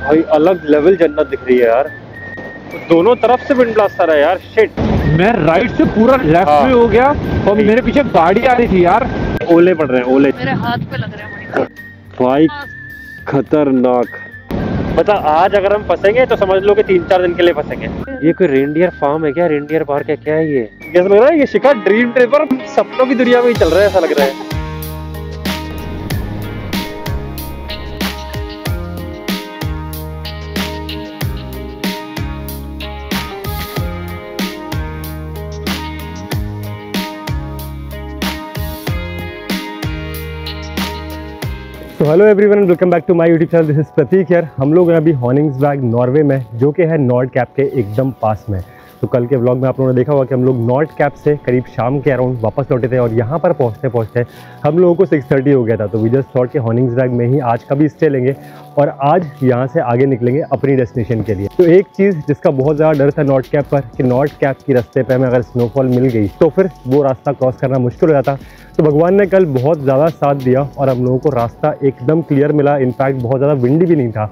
भाई अलग लेवल जन्नत दिख रही है यार, दोनों तरफ से विंड ब्लास्ट आ रहा है यार। शिट, मैं राइट से पूरा लेफ्ट में हो गया और मेरे पीछे गाड़ी आ रही थी यार। ओले पड़ रहे हैं, ओले मेरे हाथ पे लग रहे हैं भाई, खतरनाक। पता आज अगर हम फंसेंगे तो समझ लो कि 3-4 दिन के लिए फंसेंगे। ये कोई रेनडियर फार्म है क्या? रेनडियर पार्क है क्या है ये? कैसा लग रहा है ये? शिखर ड्रीम ट्रिपर सपनों की दुनिया में ही चल रहा है ऐसा लग रहा है। तो hello everyone, welcome back to my YouTube channel. This is Prateek यार। हम लोग हैं अभी हॉनिंग्सबर्ग नॉर्वे में, जो कि है नॉर्डकैप के एकदम पास में। तो कल के व्लॉग में आप लोगों ने देखा होगा कि हम लोग नॉर्डकैप से करीब शाम के अराउंड वापस लौटे थे और यहाँ पर पहुँचते पहुँचते हम लोगों को 6:30 हो गया था। तो वी जस्ट थॉट के हॉनिंग्सबर्ग में ही आज का भी स्टे लेंगे और आज यहाँ से आगे निकलेंगे अपनी डेस्टिनेशन के लिए। तो एक चीज़ जिसका बहुत ज़्यादा डर था नॉर्डकैप पर कि नॉर्डकैप की रास्ते पर हमें अगर स्नोफॉल मिल गई तो फिर वो रास्ता क्रॉस करना मुश्किल हो जाता। तो भगवान ने कल बहुत ज़्यादा साथ दिया और हम लोगों को रास्ता एकदम क्लियर मिला। इनफैक्ट बहुत ज़्यादा विंडी भी नहीं था।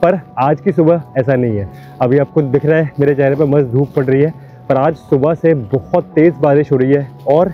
पर आज की सुबह ऐसा नहीं है। अभी आपको दिख रहा है मेरे चेहरे पर मस्त धूप पड़ रही है, पर आज सुबह से बहुत तेज़ बारिश हो रही है। और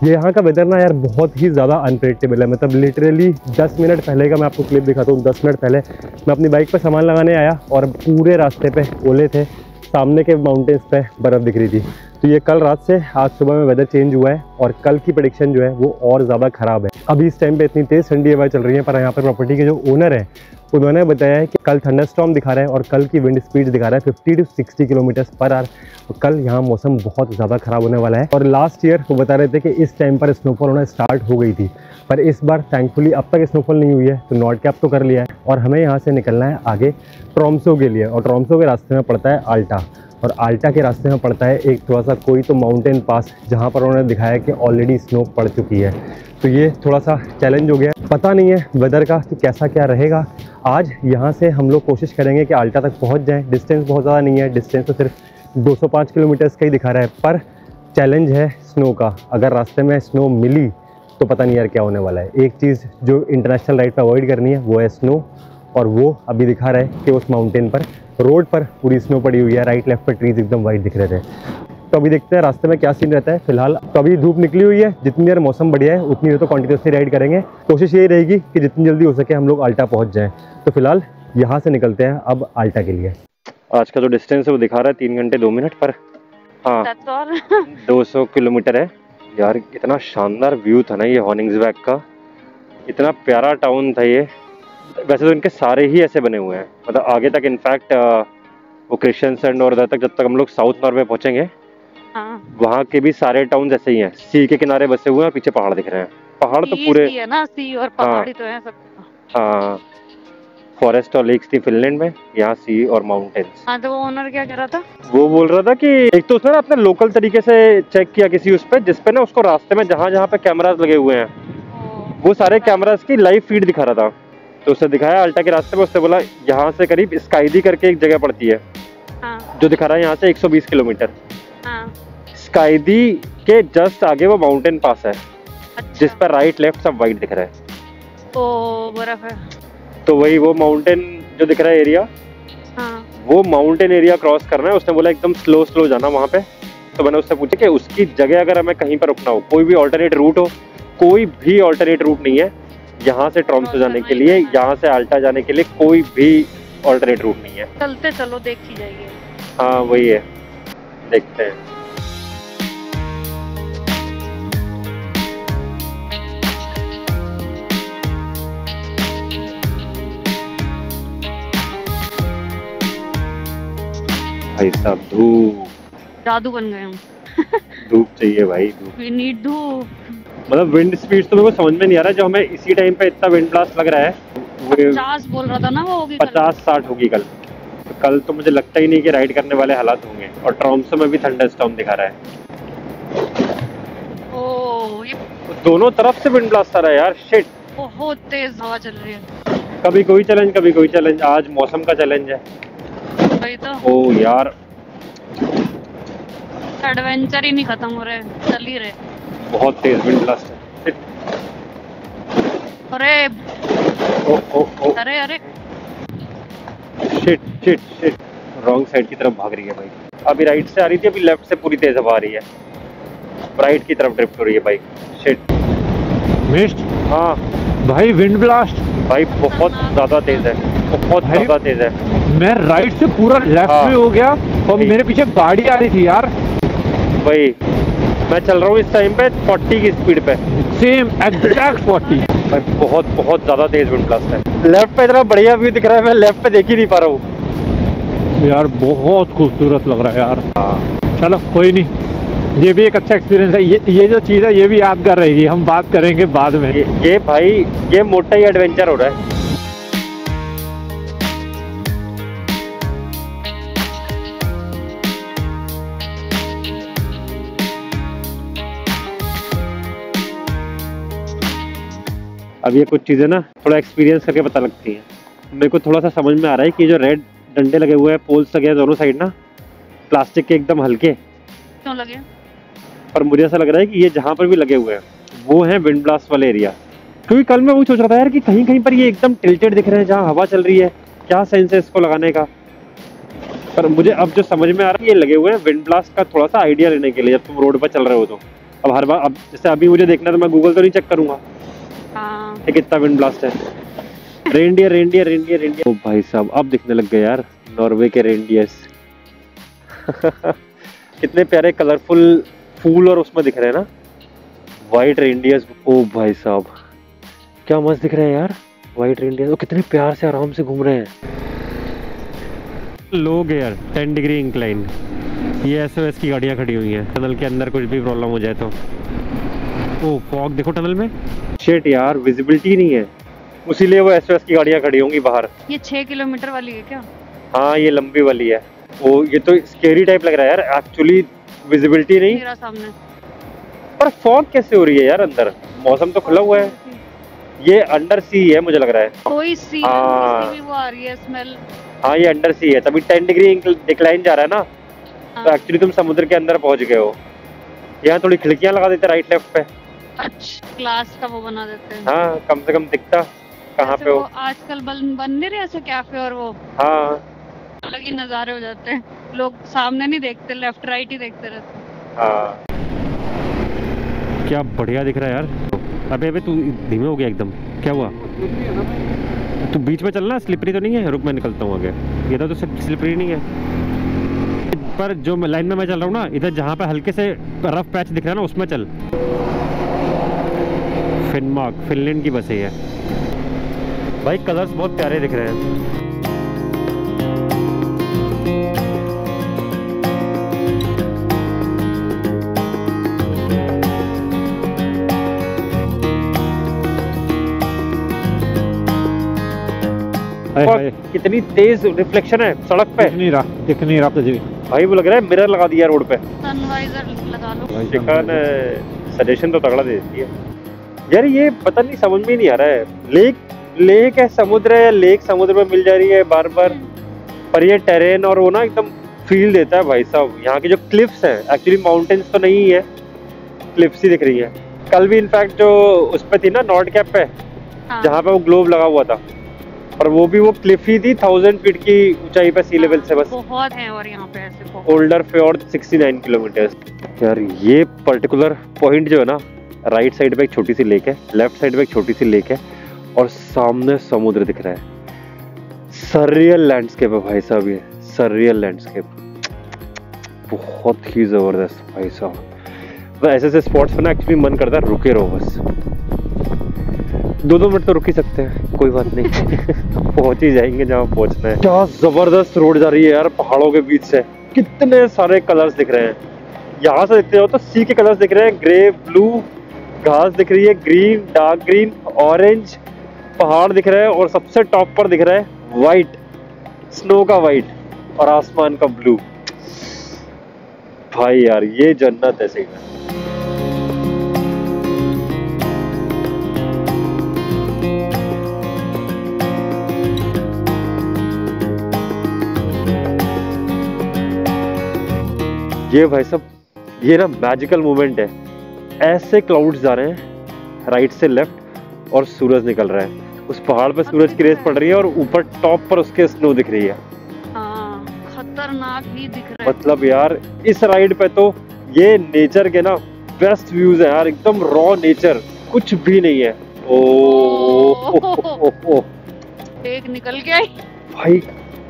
ये यहाँ का वेदर ना यार बहुत ही ज़्यादा अनप्रेडिक्टेबल है। मतलब लिटरली 10 मिनट पहले का मैं आपको क्लिप दिखाता हूँ। 10 मिनट पहले मैं अपनी बाइक पर सामान लगाने आया और पूरे रास्ते पे ओले थे, सामने के माउंटेन्स पे बर्फ़ दिख रही थी। तो ये कल रात से आज सुबह में वेदर चेंज हुआ है और कल की प्रेडिक्शन जो है वो और ज़्यादा ख़राब है। अभी इस टाइम पे इतनी तेज़ ठंडी हवाएं चल रही हैं, पर यहाँ पर प्रॉपर्टी के जो ओनर हैं उन्होंने बताया है कि कल थंडरस्टॉर्म दिखा रहा है और कल की विंड स्पीड दिखा रहा है 50 to 60 किलोमीटर पर आवर। तो कल यहाँ मौसम बहुत ज़्यादा ख़राब होने वाला है। और लास्ट ईयर वो बता रहे थे कि इस टाइम पर स्नोफॉल होना स्टार्ट हो गई थी, पर इस बार थैंकफुली अब तक स्नोफॉल नहीं हुई है। तो नॉर्डकैप तो कर लिया है और हमें यहाँ से निकलना है आगे ट्रोम्सो के लिए। और ट्रोम्सो के रास्ते में पड़ता है आल्टा, और आल्टा के रास्ते में पड़ता है एक थोड़ा सा कोई तो माउंटेन पास, जहाँ पर उन्होंने दिखाया कि ऑलरेडी स्नो पड़ चुकी है। तो ये थोड़ा सा चैलेंज हो गया। पता नहीं है वेदर का कि कैसा क्या रहेगा। आज यहाँ से हम लोग कोशिश करेंगे कि आल्टा तक पहुँच जाएँ। डिस्टेंस बहुत ज़्यादा नहीं है, डिस्टेंस तो सिर्फ 205 किलोमीटर्स का ही दिखा रहा है, पर चैलेंज है स्नो का। अगर रास्ते में स्नो मिली तो पता नहीं यार क्या होने वाला है। एक चीज़ जो इंटरनेशनल राइड पर अवॉइड करनी है वो है स्नो, और वो अभी दिखा रहा है कि उस माउंटेन पर रोड पर पूरी स्नो पड़ी हुई है। राइट लेफ्ट पर ट्रीज एकदम वाइट दिख रहे थे। तो अभी देखते हैं रास्ते में क्या सीन रहता है। फिलहाल तो अभी धूप निकली हुई है, जितनी देर मौसम बढ़िया है उतनी देर तो कंटिन्यूसली राइड करेंगे। कोशिश यही रहेगी कि जितनी जल्दी हो सके हम लोग आल्टा पहुंच जाएं। तो फिलहाल यहाँ से निकलते हैं अब आल्टा के लिए। आज का जो डिस्टेंस है वो दिखा रहा है 3 घंटे 2 मिनट पर। हाँ 200 किलोमीटर है यार। इतना शानदार व्यू था ना ये हॉनिंग्सबर्ग का, इतना प्यारा टाउन था ये। वैसे तो इनके सारे ही ऐसे बने हुए हैं, मतलब आगे तक इनफैक्ट वो क्रिश्चियनसैंड और उधर तक जब तक हम लोग साउथ नॉर्वे पहुंचेंगे वहाँ के भी सारे टाउन ऐसे ही हैं। सी के किनारे बसे हुए हैं, पीछे पहाड़ दिख रहे हैं। पहाड़ तो पूरे है ना, सी और पहाड़ी तो है सब। हाँ, फॉरेस्ट और लेक्स थी फिनलैंड में, यहाँ सी और माउंटेन्स। हाँ, तो वो ओनर क्या कह रहा था? वो बोल रहा था कि एक तो उसने ना अपने लोकल तरीके से चेक किया किसी उस पे, जिसपे ना उसको रास्ते में जहाँ जहाँ पे कैमरास लगे हुए हैं वो सारे कैमरास की लाइव फीड दिखा रहा था। तो उसने दिखाया आल्टा के रास्ते में, उससे बोला यहाँ से करीब स्काइदी करके एक जगह पड़ती है। हाँ। जो दिखा रहा है यहाँ से 120 किलोमीटर। हाँ। स्काइदी के जस्ट आगे वो माउंटेन पास है। अच्छा। जिस पर राइट लेफ्ट सब वाइट दिख रहा है। ओ बर्फ है। तो वही वो माउंटेन जो दिख रहा है एरिया, हाँ। वो माउंटेन एरिया क्रॉस करना है। उसने बोला एकदम स्लो स्लो जाना वहाँ पे। तो मैंने उससे पूछा कि उसकी जगह अगर हमें कहीं पर रुकना हो, कोई भी ऑल्टरनेट रूट हो। कोई भी ऑल्टरनेट रूट नहीं है यहाँ से ट्रोम्सो जाने के लिए, यहाँ से आल्टा जाने के लिए कोई भी ऑल्टरनेट रूट नहीं है। चलते चलो देखी जाएगी। हाँ वही है, देखते हैं। भाई साहब धूप, जादू बन गए हम। धूप चाहिए भाई, धूप। We need धूप। मतलब विंड स्पीड तो मेरे को समझ में नहीं आ रहा, जो हमें इसी टाइम पे इतना विंड ब्लास्ट लग रहा है। 50 बोल रहा था ना वो होगी 50-60 होगी कल। तो कल तो मुझे लगता ही नहीं कि राइड करने वाले हालात होंगे। और ट्रोम्सो में भी थंडरस्टॉर्म दिखा रहा है। ओह, ये दोनों तरफ से विंड ब्लास्ट आ रहा है यार। शिट, बहुत तेज हवा चल रही है। कभी कोई चैलेंज कभी कोई चैलेंज। आज मौसम का चैलेंज है। वही तो। ओ यार, एडवेंचर ही नहीं खत्म हो रहे, चल ही रहे। बहुत तेज विंड ब्लास्ट है। अरे ओ ओ ओ, अरे अरे shit shit shit, wrong side की तरफ भाग रही है बाइक। अभी राइट से आ रही थी, अभी लेफ्ट से पूरी तेज हवा आ रही है, राइट की तरफ ड्रिफ्ट हो रही है बाइक। शिट मिस्ट हाँ भाई, विंड ब्लास्ट भाई बहुत ज्यादा तेज है, बहुत भाई, ज्यादा तेज है। मैं राइट से पूरा लेफ्ट हाँ। में हो गया और मेरे पीछे गाड़ी आ रही थी यार। भाई मैं चल रहा हूँ इस टाइम पे 40 की स्पीड पे, सेम एग्जैक्ट 40। भाई बहुत बहुत ज्यादा तेज विंड ब्लास्ट है। लेफ्ट पे इतना बढ़िया व्यू दिख रहा है, मैं लेफ्ट पे देख ही नहीं पा रहा हूँ यार बहुत खूबसूरत लग रहा है यार। हाँ। चलो कोई नहीं, ये भी एक अच्छा एक्सपीरियंस है। ये जो चीज़ है ये भी यादगार रहेगी, हम बात करेंगे बाद में। ये भाई ये मोटा ही एडवेंचर हो रहा है। अब ये कुछ चीजें ना थोड़ा एक्सपीरियंस करके पता लगती हैं। मेरे को थोड़ा सा समझ में आ रहा है कि जो रेड डंडे लगे हुए हैं, पोल्स लगे हैं दोनों साइड ना, प्लास्टिक के एकदम हल्के, क्यों लगे? पर मुझे ऐसा लग रहा है कि ये जहाँ पर भी लगे हुए हैं वो है विंड ब्लास्ट वाले एरिया। क्योंकि कल मैं वो सोच रहा था यार कि कहीं कहीं पर ये एकदम टिल्टेड दिख रहे हैं जहाँ हवा चल रही है, क्या सेंस है इसको लगाने का। पर मुझे अब जो समझ में आ रहा है ये लगे हुए हैं विंड ब्लास्ट का थोड़ा सा आइडिया लेने के लिए, जब तुम रोड पर चल रहे हो तो। अब हर बार, अब जैसे अभी मुझे देखना है तो मैं गूगल तो नहीं चेक करूंगा हाँ। कि कितना विंड ब्लास्ट है। रेनडियर रेनडियर रेनडियर रेनडियर, ओ भाई साहब अब दिखने लग गए यार नॉर्वे के रेनडियर्स। कितने प्यारे कलरफुल फूल और उसमें दिख रहे हैं ना, वाइट रेनडियर्स। ओ भाई साहब क्या मस्त दिख रहे हैं यार वाइट रेनडियर्स, कितने प्यार से आराम से घूम रहे हैं। लो गियर 10 डिग्री इंक्लाइन, ये SOS की गाड़ियाँ खड़ी हुई हैं, टनल के अंदर कुछ भी प्रॉब्लम हो जाए तो। ओ फॉग देखो टनल में, शिट यार विजिबिलिटी नहीं है, उसीलिए वो SOS की गाड़ियाँ खड़ी होंगी बाहर। ये 6 किलोमीटर वाली है क्या? हाँ ये लंबी वाली है। वो ये तो स्केरी टाइप लग रहा है यार, एक्चुअली विजिबिलिटी नहीं। मेरा सामने पर फॉग कैसे हो रही है यार अंदर, मौसम तो खुला हुआ है। ये अंडर सी है मुझे लग रहा है। कोई सी हाँ। भी वो आ रही है स्मेल। हाँ ये अंडर सी है, तभी 10 डिग्री डिक्लाइन जा रहा है ना। हाँ। तो एक्चुअली तुम समुद्र के अंदर पहुंच गए हो। यहाँ थोड़ी खिड़कियां लगा देते राइट लेफ्ट पे। अच्छा ग्लास का वो बना देते हैं। हाँ कम से कम दिखता कहाँ पे हो। आजकल बन नहीं रहे ऐसे कैफे और वो, हाँ अलग ही नजारे हो जाते हैं। लोग सामने नहीं देखते, लेफ्ट राइट ही देखते रहते हैं। हाँ क्या बढ़िया दिख रहा है यार। अबे अबे तू धीमे हो गया एकदम, क्या हुआ? तू बीच में चलना, स्लिपरी तो नहीं है? रुक मैं निकलता हूँ आगे। ये तो स्लिपरी नहीं है, पर जो लाइन में मैं चल रहा हूँ ना, इधर जहाँ पे हल्के से रफ पैच दिख रहा है ना उसमें चल। फिनमार्क फिनलैंड की बस है ये। भाई कलर्स बहुत प्यारे दिख रहे हैं। कितनी तेज रिफ्लेक्शन है सड़क पे, दिख नहीं रहा तुझे भाई वो लग रहा है मिरर लगा दिया रोड पे। सनवाइजर लगा लो। शिखा ने सजेशन तो तगड़ा दे देती है यार। ये पता नहीं समझ में नहीं आ रहा है, लेक है समुद्र है, या लेक समुद्र में मिल जा रही है बार बार। पर ये टेरेन और वो ना एकदम फील देता है भाई साहब। यहाँ की जो क्लिफ्स है, एक्चुअली माउंटेन्स तो नहीं है, क्लिफ्स ही दिख रही है। कल भी इनफैक्ट जो उस पे थी ना नॉर्ड कैप पे, हाँ। जहाँ पे वो ग्लोब लगा हुआ था, और वो भी वो क्लिफ ही थी 1000 फीट की ऊंचाई पे सी लेवल से बस। बहुत है और यहाँ पे ऐसे ओल्डर फ्योर्ड 69 किलोमीटर। यार ये पर्टिकुलर पॉइंट जो है ना, राइट साइड पे एक छोटी सी लेक है, लेफ्ट साइड पे एक छोटी सी लेक है, और सामने समुद्र दिख रहा है। सररियल लैंडस्केप है भाई साहब, ये सररियल लैंडस्केप, बहुत ही जबरदस्त भाई साहब। तो ऐसे स्पॉट्स पे ना एक्चुअली मन करता है रुके रहो बस, 2-2 मिनट तो रुक ही सकते हैं, कोई बात नहीं। पहुंच ही जाएंगे जहाँ पहुंचना है। क्या जबरदस्त रोड जा रही है यार पहाड़ों के बीच से, कितने सारे कलर्स दिख रहे हैं। यहाँ से देखते हो तो सी के कलर्स दिख रहे हैं, ग्रे ब्लू, घास दिख रही है ग्रीन, डार्क ग्रीन, ऑरेंज, पहाड़ दिख रहे हैं, और सबसे टॉप पर दिख रहा है व्हाइट, स्नो का व्हाइट और आसमान का ब्लू। भाई यार ये जन्नत है सही में। ये भाई साहब ये ना मैजिकल मोमेंट है। ऐसे क्लाउड्स जा रहे हैं राइट से लेफ्ट और सूरज निकल रहा है। उस पहाड़ पे सूरज की रेस पड़ रही है और ऊपर टॉप पर उसके स्नो दिख रही है। हाँ, खतरनाक ही दिख रहा है। मतलब यार इस राइड पे तो ये नेचर के ना बेस्ट व्यूज है यार, एकदम रॉ नेचर, कुछ भी नहीं है। ओ एक निकल गया ही। भाई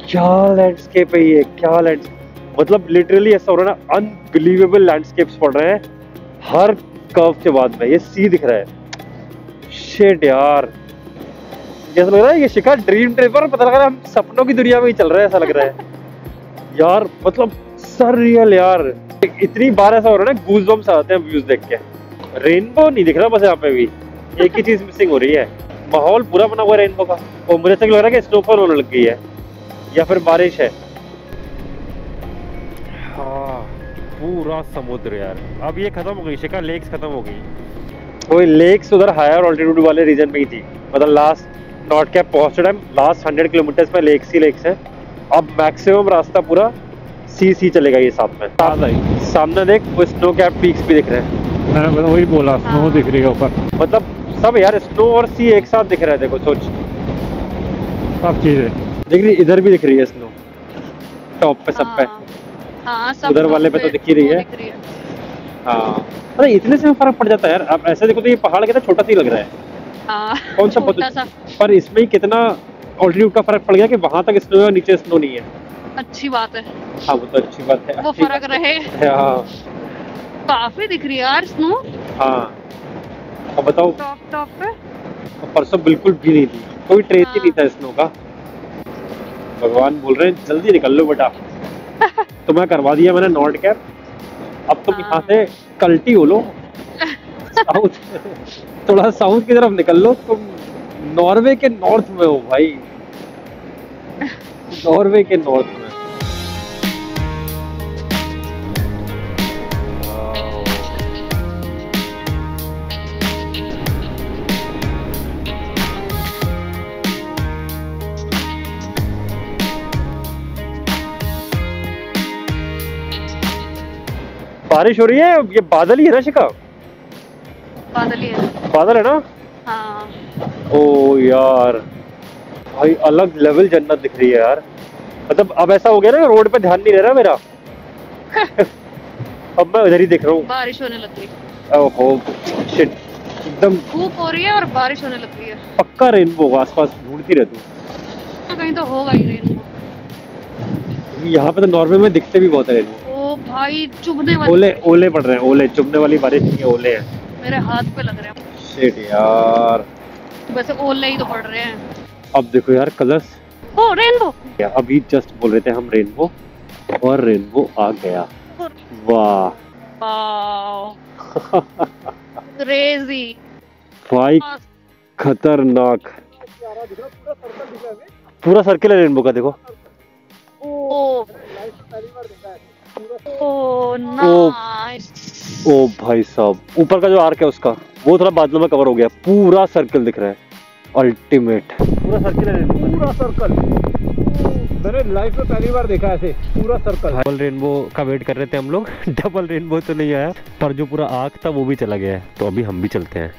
क्या लैंडस्केप है ये, क्या लैंडस्केप, मतलब लिटरली ऐसा हो रहा है ना, अनबिलीवेबल लैंडस्केप्स पड़ रहे हैं हर कर्व के बाद में। ये सी दिख रहा है, शिट यार, जैसा लग रहा है ये शिखा ड्रीम ट्रिप पर, पता लग रहा है हम सपनों की दुनिया में ही चल रहे हैं, ऐसा लग रहा है यार, मतलब सररियल यार। इतनी बार ऐसा हो रहा है ना, गूज बम्स आते हैं व्यूज देख के। रेनबो नहीं दिख रहा बस यहाँ पे भी, एक ही चीज मिसिंग हो रही है, माहौल पूरा बना हुआ है रेनबो का। और मुझे ऐसा लग रहा है कि स्नोफॉल होने लग गई है या फिर बारिश है। हाँ पूरा समुद्र यार। अब ये खत्म हो गई, शिखा लेक्स खत्म हो गई। वो लेक्स उधर हायर ऑल्टीट्यूड वाले रीजन में ही थी, मतलब लास्ट नॉर्थ कैप पहुंचते टाइम लास्ट 100 किलोमीटर्स में लेक्स ही लेक्स है। अब मैक्सिमम रास्ता पूरा सी चलेगा ये साथ में। सामने देख वो स्नो कैप पीक्स भी दिख रहे हैं। मैंने वही बोला, स्नो दिख रही है ऊपर, मतलब सब यार स्नो और सी एक साथ दिख रहा है। देखो सोच, सब चीजें दिख रही, इधर भी दिख रही है स्नो टॉप पे, सब पे। हाँ, सब उधर वाले पे तो दिख ही रही है। हाँ अरे इतने से फर्क पड़ जाता है यार। अब ऐसे देखो तो ये पहाड़ कितना छोटा सा ही लग रहा है। हाँ, कौन सा पर इसमें ही कितना ऑल्टीट्यूड का फर्क पड़ गया कि वहां तक स्नो है और नीचे स्नो नहीं है। अच्छी बात है। हाँ वो तो अच्छी बात है, वो फर्क रहे। हाँ काफी दिख रही है यार स्नो। हाँ अब बताओ, टॉप पे परसों बिल्कुल भी नहीं थी, कोई ट्रेस ही नहीं था स्नो का। भगवान बोल रहे हैं जल्दी निकल लो बेटा। तो मैं करवा दिया मैंने नॉर्थ कैप, अब तुम यहाँ से कल्टी हो लो साउथ, थोड़ा साउथ की तरफ निकल लो। तुम नॉर्वे के नॉर्थ में हो भाई, नॉर्वे के नॉर्थ में। बारिश हो रही है, ये बादल ही है ना शिखा? बादल ही है। बादल है ना? हाँ। ओ यार भाई अलग लेवल जन्नत दिख रही है यार। मतलब अब ऐसा हो गया ना, रोड पे ध्यान नहीं रह रहा मेरा। अब मैं उधर ही देख रहा हूँ। बारिश होने लग गई। ओहो शिट, एकदम धूप हो रही है और बारिश होने लग गई है। पक्का रेनबो होगा आसपास, ढूंढती रह तू। तो कहीं तो होगा ही रेनबो। यहाँ पे तो नॉर्वे में दिखते भी बहुत है रेनबो। ओ भाई चुभने वाले ओले ओले पड़ रहे हैं, ओले, चुभने वाली बारिश नहीं है, ओले हैं। मेरे हाथ पे लग रहे हैं। शिट यार, वैसे ओले ही तो पड़ रहे हैं। अब देखो यार कलर्स। ओ रेनबो, अभी जस्ट बोल रहे थे हम रेनबो, और रेनबो आ गया। वाह क्रेजी भाई, खतरनाक। पूरा सर्किल है रेनबो का, देखो। ओ नाइस। ओ भाई साहब, ऊपर का जो आर्क है उसका, वो थोड़ा बादलों में कवर हो गया, पूरा सर्किल दिख रहा है। अल्टीमेट पूरा सर्किल है, पूरा सर्कल। मैंने लाइफ में पहली बार देखा ऐसे पूरा सर्कल। डबल रेनबो का वेट कर रहे थे हम लोग। डबल रेनबो तो नहीं आया, पर जो पूरा आर्क था वो भी चला गया है। तो अभी हम भी चलते हैं।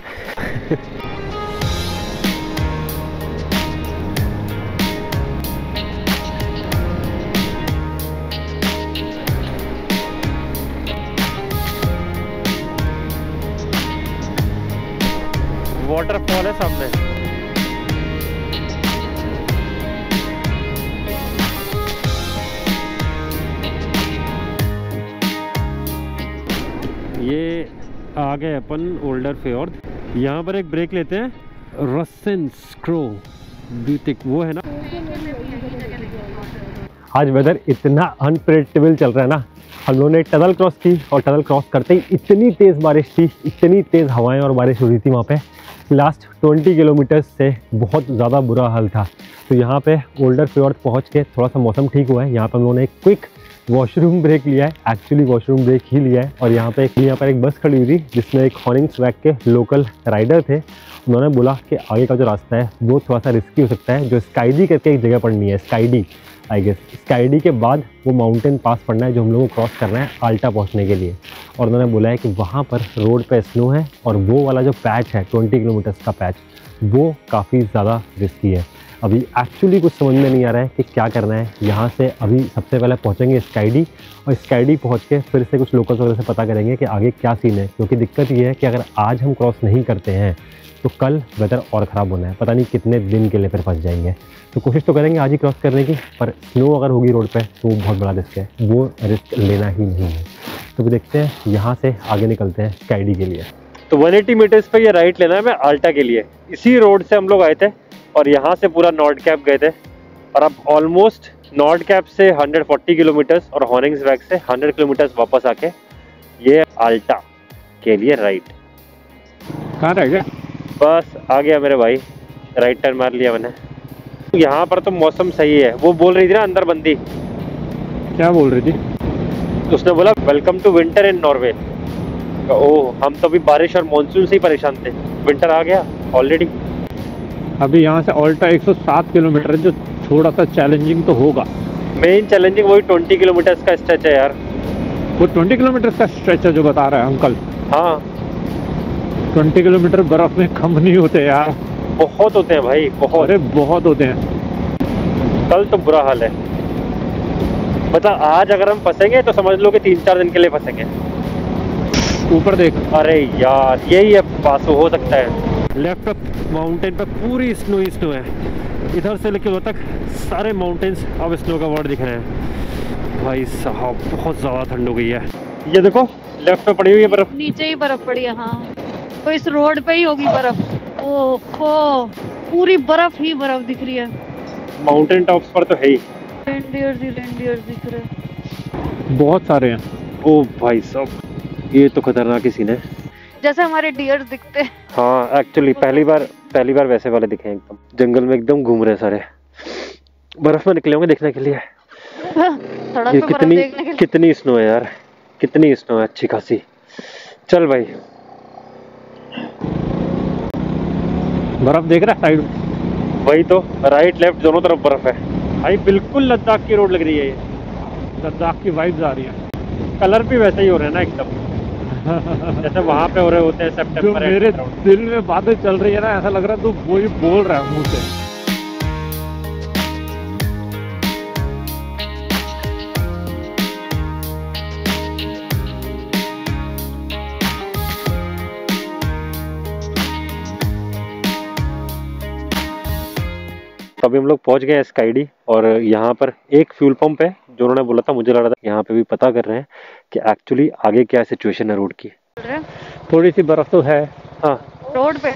वाटरफॉल है सामने। ये आ गए अपन ओल्डर फ्योर्ड। यहाँ पर एक ब्रेक लेते हैं, रसेनस्क्रो ब्यूटिक, वो है ना। आज वेदर इतना अनप्रेडिक्टेबल चल रहा है ना। हम लोगों ने टनल क्रॉस की और टनल क्रॉस करते ही इतनी तेज़ बारिश थी, इतनी तेज़ हवाएं और बारिश हो रही थी वहाँ पे। लास्ट 20 किलोमीटर से बहुत ज़्यादा बुरा हाल था। तो यहाँ पे ओल्डर फ्योर्ड पहुँच के थोड़ा सा मौसम ठीक हुआ है। यहाँ पर हम लोगों ने एक क्विक वॉशरूम ब्रेक लिया है, एक्चुअली वॉशरूम ब्रेक ही लिया है। और यहाँ पर एक बस खड़ी हुई थी जिसमें एक हॉर्निंग्सवैग के लोकल राइडर थे। उन्होंने बोला कि आगे का जो रास्ता है वो थोड़ा सा रिस्की हो सकता है, जो स्काईडी करके एक जगह पड़नी है, स्काईडी आई गेस। स्काईडी के बाद वो माउंटेन पास पड़ना है जो हम लोगों को क्रॉस करना है आल्टा पहुंचने के लिए। और उन्होंने बोला है कि वहाँ पर रोड पे स्नो है और वो वाला जो पैच है 20 किलोमीटर्स का पैच, वो काफ़ी ज़्यादा रिस्की है। अभी एक्चुअली कुछ समझ में नहीं आ रहा है कि क्या करना है। यहाँ से अभी सबसे पहले पहुँचेंगे स्काईडी, और स्काईडी पहुँच के फिर से कुछ लोकल्स वगैरह से पता करेंगे कि आगे क्या सीन है, क्योंकि दिक्कत ये है कि अगर आज हम क्रॉस नहीं करते हैं तो कल वेदर और ख़राब होना है, पता नहीं कितने दिन के लिए फिर फंस जाएंगे। तो कोशिश तो करेंगे आज ही क्रॉस करने की, पर स्नो अगर होगी रोड पे तो वो बहुत बड़ा रिस्क है, वो रिस्क लेना ही नहीं है। तो भी देखते हैं, यहाँ से आगे निकलते हैं स्काईडी के लिए। तो 180 मीटर्स पे ये राइट लेना है मैं आल्टा के लिए। इसी रोड से हम लोग आए थे और यहाँ से पूरा नॉर्ड कैप गए थे, और अब ऑलमोस्ट नॉर्ड कैप से 140 किलोमीटर्स और हॉर्निंग्सबैक से 100 किलोमीटर्स वापस आके ये आल्टा के लिए राइट। कहाँ रह गया? बस आ गया मेरे भाई, राइट टर्न मार लिया मैंने। यहाँ पर तो मौसम सही है। वो बोल रही थी ना अंदर बंदी, क्या बोल रही थी? उसने बोला welcome to winter in Norway. Oh, हम तो अभी बारिश और मानसून से ही परेशान थे, विंटर आ गया ऑलरेडी। अभी यहाँ से ऑल्टा 107 किलोमीटर है, जो थोड़ा सा चैलेंजिंग तो होगा। मेन चैलेंजिंग वही 20 किलोमीटर्स का स्ट्रेच है यार। वो 20 किलोमीटर का स्ट्रेच है जो बता रहा है अंकल। हाँ 20 किलोमीटर बर्फ में कम नहीं होते यार, बहुत होते हैं भाई, बहुत। अरे बहुत होते हैं। कल तो बुरा हाल है, मतलब आज अगर हम फंसेंगे तो समझ लो कि 3-4 दिन के लिए फंसेंगे। ऊपर देख, अरे यार यही है पासो, हो सकता है। लेफ्ट माउंटेन पे पूरी स्नो ही स्नो है, इधर से लेकर उधर तक सारे माउंटेन्स अब स्नो का वर्ड दिख रहे हैं। भाई साहब बहुत ज़्यादा ठंड हो गई है। ये देखो लेफ्ट पे पड़ी हुई है बर्फ, नीचे ही बर्फ पड़ी है। हाँ तो इस रोड पे ही होगी बर्फ। ओहो, पूरी बर्फ ही बर्फ दिख रही है। माउंटेन टॉप्स पर तो है ही। रेंडियर्स दिख रहे हैं। बहुत सारे हैं। ओ भाई साहब, ये तो खतरनाक ही सीन है। जैसे हमारे डियर्स दिखते हैं। हाँ एक्चुअली पहली बार वैसे वाले दिखे हैं, एकदम जंगल में एकदम घूम रहे हैं सारे, बर्फ में निकले होंगे देखने के लिए। सड़क ये पे बर्फ देखने के लिए। कितनी स्नो है यार, कितनी स्नो है अच्छी खासी। चल भाई, बर्फ देख रहा है साइड में? वही तो, राइट लेफ्ट दोनों तरफ बर्फ है भाई, बिल्कुल लद्दाख की रोड लग रही है ये। लद्दाख की वाइब्स आ रही हैं। कलर भी वैसे ही हो रहे हैं ना एकदम जैसे वहां पे हो रहे होते हैं जो सितंबर। मेरे दिल में बातें चल रही है ना, ऐसा लग रहा है तो वही बोल रहा है मुंह से। तो अभी हम लोग पहुंच गए स्काईडी, और यहाँ पर एक फ्यूल पंप है जो उन्होंने बोला था, मुझे लग रहा था यहाँ पे भी पता कर रहे हैं कि एक्चुअली आगे क्या सिचुएशन है रोड की। थोड़ी सी बर्फ तो है हाँ रोड पे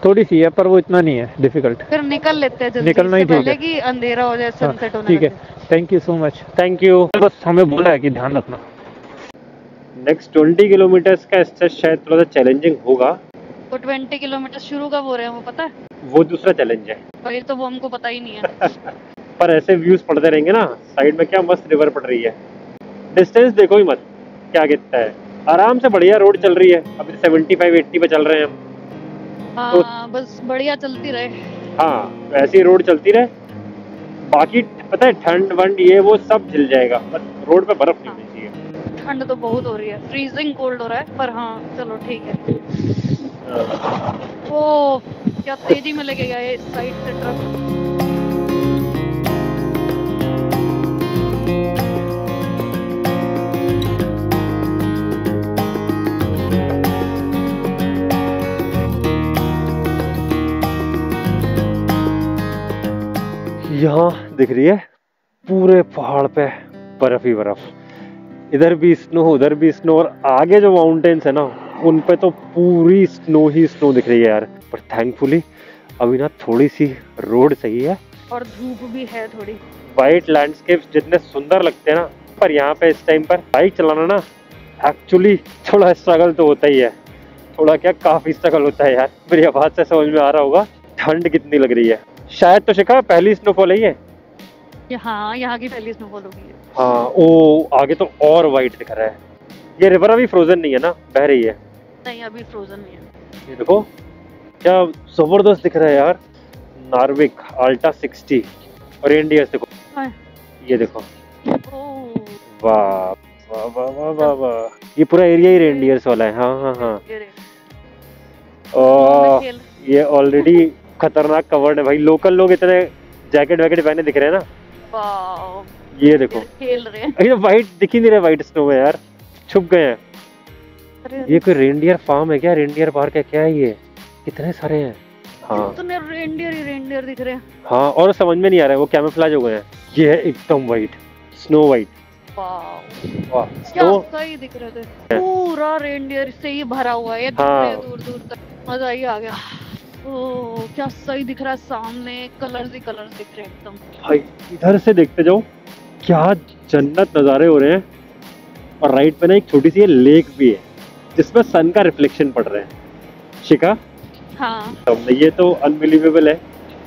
थोड़ी सी है, पर वो इतना नहीं है डिफिकल्ट। फिर निकल लेते हैं जल्दी, निकलना ही इससे ठीक पहले है। कि अंधेरा हो जाए, सनसेट होने ठीक है, लगे। Thank you so much. Thank you. बस हमें बोला है कि ध्यान रखना। नेक्स्ट 20 किलोमीटर्स का स्ट्रेच शायद थोड़ा सा चैलेंजिंग होगा। वो 20 किलोमीटर शुरू कब हो रहे हैं वो पता है? वो दूसरा चैलेंज है। वही तो, वो हमको पता ही नहीं है। पर ऐसे व्यूज पड़ते रहेंगे ना, साइड में क्या मस्त रिवर पड़ रही है। डिस्टेंस देखो ही मत क्या कितना है, आराम से बढ़िया रोड चल रही है। अभी 75-80 पे चल रहे हैं हम। हाँ बस बढ़िया चलती रहे। हाँ ऐसी रोड चलती रहे, बाकी पता है ठंड वंड ये वो सब झिल जाएगा, बस रोड पे बर्फ नहीं होनी चाहिए। ठंड तो बहुत हो रही है, फ्रीजिंग कोल्ड हो रहा है, पर हाँ चलो ठीक है। ओ क्या तेजी में लेके गया इस साइड से ट्रक। यहाँ दिख रही है पूरे पहाड़ पे बर्फ ही बर्फ, इधर भी स्नो उधर भी स्नो, और आगे जो माउंटेन्स है ना उन पे तो पूरी स्नो ही स्नो दिख रही है यार। पर थैंकफुली अभी ना थोड़ी सी रोड सही है और धूप भी है थोड़ी। वाइट लैंडस्केप्स जितने सुंदर लगते हैं ना, पर यहाँ पे इस टाइम पर बाइक चलाना ना एक्चुअली थोड़ा स्ट्रगल तो होता ही है। थोड़ा क्या, काफी स्ट्रगल होता है यार। मेरी आवाज से समझ में आ रहा होगा ठंड कितनी लग रही है। शायद तो शिखा पहली स्नोफॉल है ये। हाँ यहाँ की पहली स्नोफॉल होगी है। हाँ ओ आगे तो और वाइट दिख रहा है। ये रिवर अभी फ्रोजन नहीं है ना, बह रही है। नहीं अभी फ्रोजन नहीं है। ये देखो क्या जबरदस्त दिख रहा है यार। नार्विक अल्टा 60 और रेनडियर्स देखो। हाँ। ये देखो, ओह, वाह वाह वाह वाह वाह वाह, ये पूरा एरिया ही रेनडियर्स वाला है। हाँ हाँ हाँ। ये रे। और खेल। ये ऑलरेडी खतरनाक कवर्ड है भाई। लोकल लोग इतने जैकेट वैकेट पहने दिख रहे हैं ना। वाओ, ये देखो खेल रहे हैं। ये वाइट दिख ही नहीं रहे, वाइट स्नो में यार, छुप गए हैं। अरे ये कोई रेनडियर फार्म है क्या? रेनडियर पार्क है क्या? ये कितने सारे हैं। हाँ इतने रेनडियर ही रेनडियर दिख रहे हैं। हाँ, और समझ में नहीं आ रहा है, वो कैमोफ्लेज हो गए हैं। ये है एकदम वाइट, स्नो वाइट। वाओ, वाह, क्या स्नो। सही दिख रहे थे। पूरा रेनडियर से ही भरा हुआ है, हाँ। दूर दूर तक। मजा ही आ गया। ओह, क्या सही दिख रहा है, सामने कलर्स ही कलर्स दिख रहे हैं एकदम। भाई इधर से देखते जाओ, क्या जन्नत नज़ारे हो रहे हैं। और राइट पे ना एक छोटी सी लेक भी है जिसमें सन का रिफ्लेक्शन पड़ रहा है। शिखा, हाँ तब ये तो अनबिलीवेबल है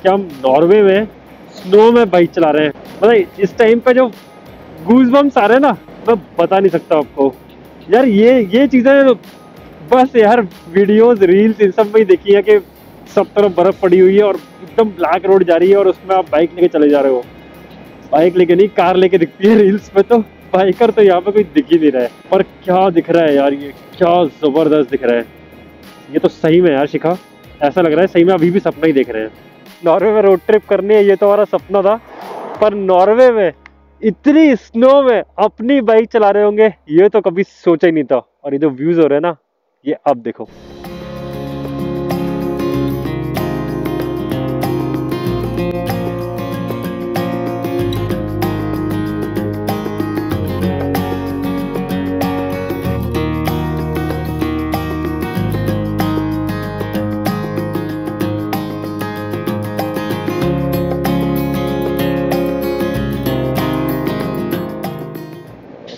कि हम नॉर्वे में स्नो में बाइक चला रहे हैं। मतलब इस टाइम पे जो गूज़बम्स आ रहे हैं ना, मैं बता नहीं सकता आपको यार। ये चीज़ें बस यार वीडियोस रील्स इन सब में ही देखी है कि सब तरफ बर्फ पड़ी हुई है और एकदम ब्लैक रोड जा रही है और उसमें आप बाइक लेके चले जा रहे हो। बाइक लेके नहीं, कार लेके दिखती है रील्स में, तो बाइकर तो यहाँ पे कोई दिख ही नहीं रहा है। पर क्या दिख रहा है यार, ये क्या जबरदस्त दिख रहा है। ये तो सही में यार शिखा, ऐसा लग रहा है सही में अभी भी सपना ही देख रहे हैं। नॉर्वे में रोड ट्रिप करनी है, ये तो हमारा सपना था। पर नॉर्वे में इतनी स्नो में अपनी बाइक चला रहे होंगे, ये तो कभी सोचा ही नहीं था। और ये जो व्यूज हो रहे हैं ना, ये अब देखो।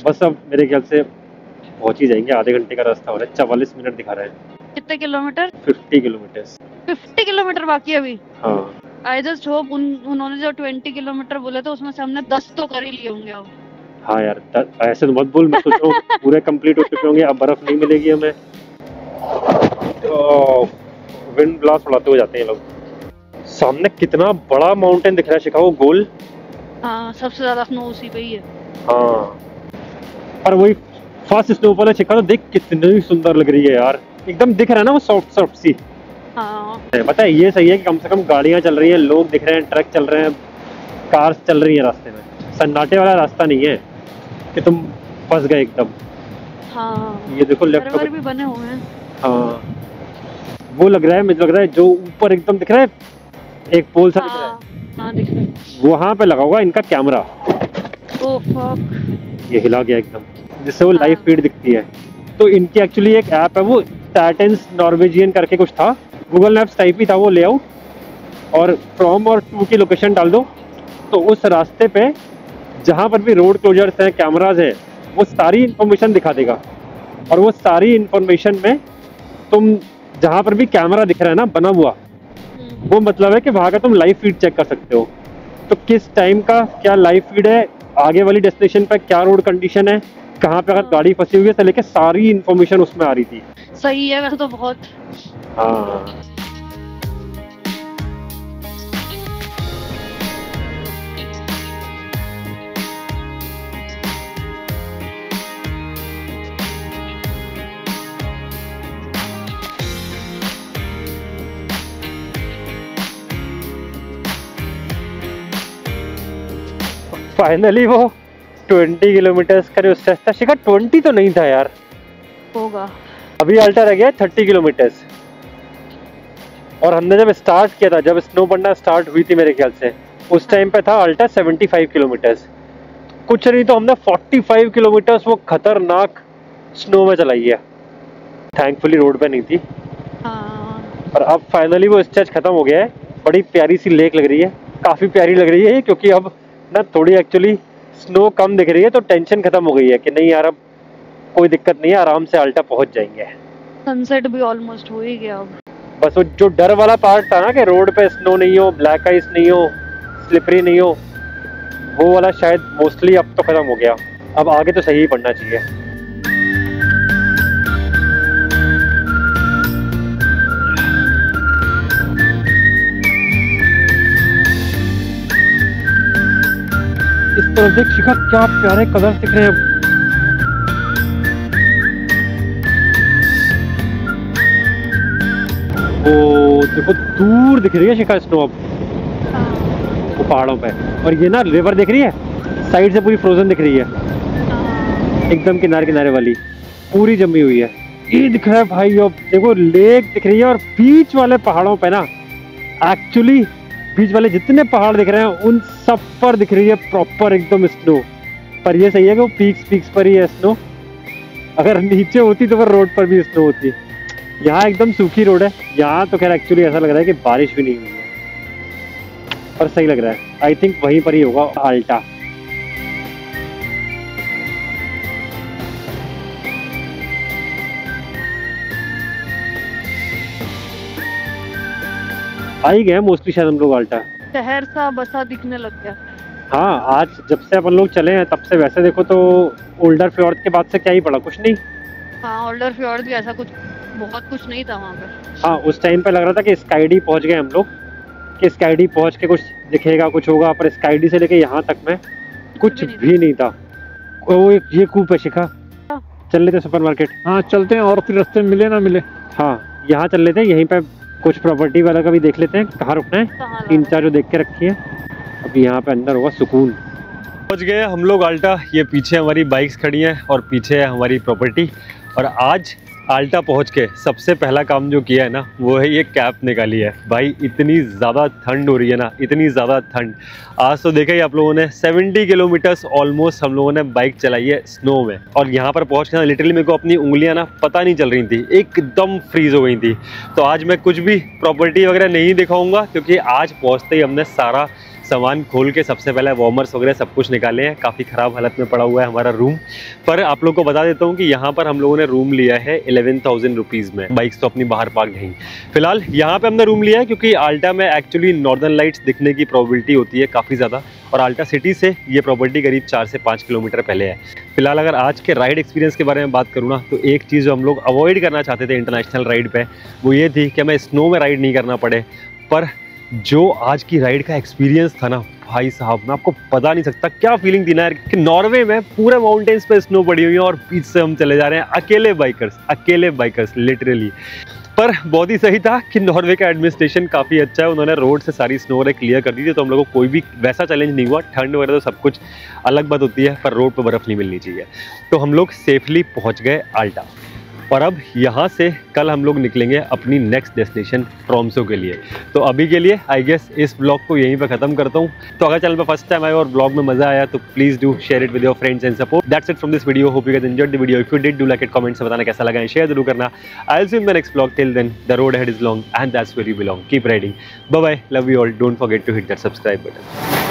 बस अब मेरे ख्याल से पहुंच ही जाएंगे, आधे घंटे का रास्ता हो रहा है। 44 मिनट दिखा रहा है। कितने किलोमीटर? 50 किलोमीटर। 50 किलोमीटर बाकी है अभी। हाँ आई जस्ट होप उन्होंने जो 20 किलोमीटर बोले थे उसमें से हमने 10 तो कर ही लिए होंगे अब। हाँ यार, ऐसे तो मत बोल, मैं सोच रहा हूँ पूरे कंप्लीट हो चुके होंगे। अब बर्फ नहीं मिलेगी हमें। विंड ब्लास्ट उड़ाते हुए जाते हैं लोग। सामने कितना बड़ा माउंटेन दिख रहा है शिखा, वो गोल। हाँ, सबसे ज्यादा स्नो उसी पे ही है। हाँ, और वही फर्स्ट स्नोफॉल है शिखा, तो देख कितनी सुंदर लग रही है यार। एकदम दिख रहा है ना वो सॉफ्ट सॉफ्ट सी। हाँ, पता है ये सही है कि कम से कम गाड़ियां चल रही हैं, लोग दिख रहे हैं, ट्रक चल रहे हैं, कार्स चल रही हैं रास्ते में। सन्नाटे वाला रास्ता नहीं है कि तुम फंस गए एकदम। हाँ, ये देखो लेफ्ट सर्वर भी बने हुए हैं। हाँ, वो लग रहा है, मुझे लग रहा है जो ऊपर एकदम दिख रहा है, एक पोल सा दिख रहा है। हाँ, दिख रहा है। वहां पे लगा होगा इनका कैमरा। ओह फक, ये हिला गया एकदम, जिससे वो लाइव फीड दिखती है। तो इनकी एक्चुअली एक ऐप है, वो टैटेंस नॉर्वेजियन करके कुछ था, गूगल मैप्स टाइप ही था वो लेआउट। और फ्रॉम और टू की लोकेशन डाल दो, तो उस रास्ते पे जहाँ पर भी रोड क्लोजर्स हैं, कैमराज हैं, वो सारी इन्फॉर्मेशन दिखा देगा। और वो सारी इन्फॉर्मेशन में तुम जहाँ पर भी कैमरा दिख रहा है ना बना हुआ, वो मतलब है कि वहाँ का तुम लाइव फीड चेक कर सकते हो। तो किस टाइम का क्या लाइव फीड है, आगे वाली डेस्टिनेशन पर क्या रोड कंडीशन है, कहाँ पे अगर गाड़ी फंसी हुई है, से लेके सारी इन्फॉर्मेशन उसमें आ रही थी। सही है वैसे तो बहुत। हाँ, फाइनली वो 20 किलोमीटर का जो स्ट्रेच था शिखा, 20 तो नहीं था यार, होगा। अभी अल्टा रह गया 30 किलोमीटर। और हमने जब स्टार्ट किया था, जब स्नो पड़ना स्टार्ट हुई थी मेरे ख्याल से, उस टाइम पे था अल्टा 75 किलोमीटर। कुछ नहीं तो हमने 45 किलोमीटर वो खतरनाक स्नो में चलाई है। थैंकफुली रोड पे नहीं थी। हाँ, और अब फाइनली वो स्ट्रेच खत्म हो गया है। बड़ी प्यारी सी लेक लग रही है, काफ़ी प्यारी लग रही है, क्योंकि अब ना थोड़ी एक्चुअली स्नो कम दिख रही है, तो टेंशन खत्म हो गई है कि नहीं यार अब कोई दिक्कत नहीं है, आराम से अल्टा पहुंच जाएंगे। सनसेट भी ऑलमोस्ट हो ही गया अब। बस वो जो डर वाला पार्ट था ना कि रोड पे स्नो नहीं हो, ब्लैक आइस नहीं हो, स्लिपरी नहीं हो, वो वाला शायद मोस्टली अब तो खत्म हो गया। अब आगे तो सही ही पड़ना चाहिए। इस तरफ देख शिखा, क्या प्यारे कलर दिख रहे हैं। वो देखो दूर दिख रही है शिखा स्नो अब वो पहाड़ों पे। और ये ना रिवर दिख रही है साइड से पूरी फ्रोजन दिख रही है, एकदम किनारे किनारे वाली पूरी जमी हुई है। ये दिख रहा है भाई, अब देखो लेक दिख रही है और बीच वाले पहाड़ों पे ना एक्चुअली बीच वाले जितने पहाड़ दिख रहे हैं उन सब पर दिख रही है प्रॉपर एकदम स्नो। पर ये सही है कि वो पीक्स पर ही है स्नो, अगर नीचे होती तो फिर रोड पर भी स्नो होती। यहाँ एकदम सूखी रोड है, यहाँ तो खैर एक्चुअली ऐसा लग रहा है कि बारिश भी नहीं हुई है, पर सही लग रहा है। आई थिंक वहीं पर ही होगा आल्टा। आ ही गए मोस्टली शायद हम लोग आल्टा। शहर सा बसा दिखने लग गया। हाँ, आज जब से अपन लोग चले हैं तब से वैसे देखो तो ओल्डर फ्योर्ड के बाद से क्या ही पड़ा, कुछ नहीं। हाँ, ओल्डर फ्योर्ड भी ऐसा कुछ बहुत कुछ नहीं था वहाँ पे। हाँ, उस टाइम पे लग रहा था कि स्काईडी पहुंच गए हम लोग, कि स्काईडी पहुंच के कुछ दिखेगा कुछ होगा, पर स्काईडी से लेके यहाँ तक में कुछ भी नहीं था। वो ये कूप है शिखा, चल लेते सुपरमार्केट। हाँ चलते हैं, और फिर रास्ते में मिले ना मिले। हाँ, यहाँ चल लेते हैं, यहीं पे कुछ प्रॉपर्टी वाला का भी देख लेते हैं कहाँ रुकना है, 3-4 जो देख के रखी है। अभी यहाँ पे अंदर होगा सुकून। पहुँच गए हम लोग आल्टा। ये पीछे हमारी बाइक्स खड़ी हैं और पीछे है हमारी प्रॉपर्टी। और आज आल्टा पहुँच के सबसे पहला काम जो किया है ना वो है ये कैप निकाली है। भाई इतनी ज़्यादा ठंड हो रही है ना, इतनी ज़्यादा ठंड। आज तो देखा ही आप लोगों ने 70 किलोमीटर्स ऑलमोस्ट हम लोगों ने बाइक चलाई है स्नो में। और यहाँ पर पहुँच के ना लिटरली मेरे को अपनी उंगलियाँ ना पता नहीं चल रही थी, एकदम फ्रीज हो गई थी। तो आज मैं कुछ भी प्रॉपर्टी वगैरह नहीं दिखाऊंगा, क्योंकि आज पहुँचते ही हमने सारा सामान खोल के सबसे पहले वार्मर्स वगैरह सब कुछ निकाले हैं। काफ़ी ख़राब हालत में पड़ा हुआ है हमारा रूम। पर आप लोग को बता देता हूँ कि यहाँ पर हम लोगों ने रूम लिया है 11,000 रुपीज़ में। बाइक्स तो अपनी बाहर पार्क नहीं। फिलहाल यहाँ पे हमने रूम लिया है क्योंकि आल्टा में एक्चुअली नॉर्दर्न लाइट्स दिखने की प्रोबेबिलिटी होती है काफ़ी ज़्यादा, और आल्टा सिटी से ये प्रॉपर्टी करीब 4 से 5 किलोमीटर पहले है। फिलहाल अगर आज के राइड एक्सपीरियंस के बारे में बात करूँ ना, तो एक चीज़ जो हम लोग अवॉइड करना चाहते थे इंटरनेशनल राइड पे, वो ये थी कि हमें स्नो में राइड नहीं करना पड़े। पर जो आज की राइड का एक्सपीरियंस था ना भाई साहब, मैं आपको बता नहीं सकता क्या फीलिंग थी ना यार, कि नॉर्वे में पूरे माउंटेन्स पे स्नो पड़ी हुई है और बीच से हम चले जा रहे हैं अकेले बाइकर्स लिटरली। पर बहुत ही सही था कि नॉर्वे का एडमिनिस्ट्रेशन काफ़ी अच्छा है, उन्होंने रोड से सारी स्नो वगैरह क्लियर कर दी थी, तो हम लोगों को कोई भी वैसा चैलेंज नहीं हुआ। ठंड वगैरह तो सब कुछ अलग बात होती है, पर रोड पर बर्फ़ नहीं मिलनी चाहिए। तो हम लोग सेफली पहुँच गए आल्टा। और अब यहाँ से कल हम लोग निकलेंगे अपनी नेक्स्ट डेस्टिनेशन ट्रोम्सो के लिए। तो अभी के लिए आई गेस इस ब्लॉग को यहीं पे ख़त्म करता हूँ। तो अगर चैनल पे फर्स्ट टाइम आए और ब्लॉग में मज़ा आया तो please do share it with your friends and support. That's it from this video, hope you guys enjoyed the video. If you did, do like it, comment से बताना कैसा लगा एंड शेयर जरूर करना। I will see you in the next blog. Till then the road ahead is long and that's where you belong. Keep riding. Bye bye, love you all. Don't forget to hit that subscribe button.